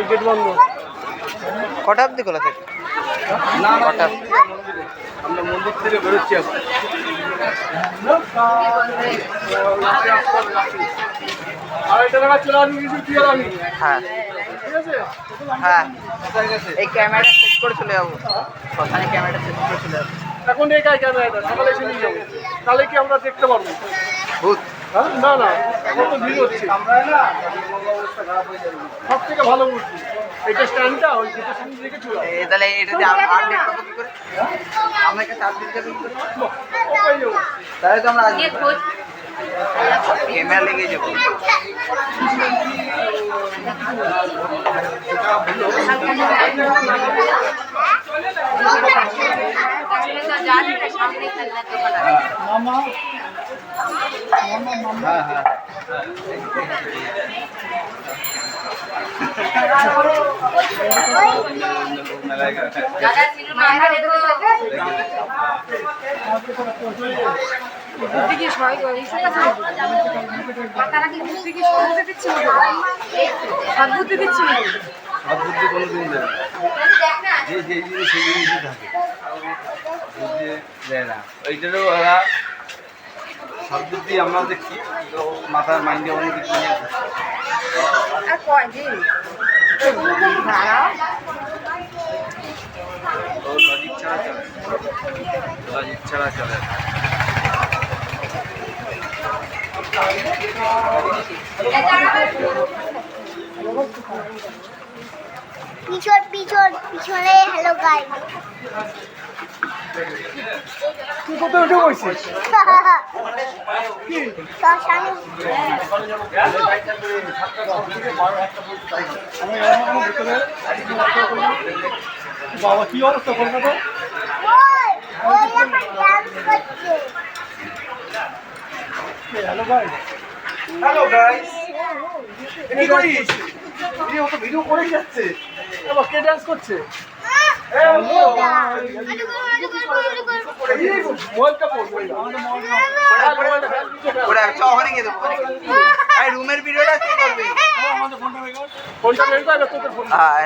Gate বন্ধ। কটা অবধি খোলা থাকে? না কটা? আমরা মন্দির থেকে বেরোচ্ছি এখন। আড়াইটা টাকা চলে আসবি কিছু তুই আর আমি। হ্যাঁ ঠিক আছে? হ্যাঁ, এই ক্যামেরা সেট করে চলে যাবো। শ্মশানে ক্যামেরাটা সেট করে চলে যাবো। এখন একাই ক্যামেরাটা সকালে এসে নিয়ে যাবো। তাহলে কি আমরা দেখতে পারবো? ভূত হ্যাঁ না না কত ভিড় হচ্ছে। সব থেকে ভালো বুঝছি এটা স্ট্যান্ডটা ওই গেটের সামনে দিকে চলে আসবে। তাহলে এটাতে আর দেখতে পাবো কি করে? আমার কাছে আর দেখতে পাবো কি করে? ওই যাবো। তাহলে তো আমরা ক্যামেরা লেগে যাবো। মামা হ্যাঁ হ্যাঁ বুদ্ধি কোনো দিন দেয় না। যে যে জিনিস সেই জিনিসই থাকে, বুদ্ধি দেয় না। ওইটারও ওরা সব বুদ্ধি আমরা দেখছি, তো মাথার মাইন্ডে অনেক কিছু নিয়ে আসে। তো লজিক ছাড়া চলে, লজিক ছাড়া চলে না। পিছনে হ্যালো গাইস তুই কোথায় উঠে বসছিস? বাবা কি অবস্থা Kolkata? Hello guys, hello guys, কি করিস? ভিডিও করে যাচ্ছে। এবার কে ডান্স করছে? রুমের ভিডিওটা কি করবি? ফোনটা বের কর তোদের ফোন। হ্যাঁ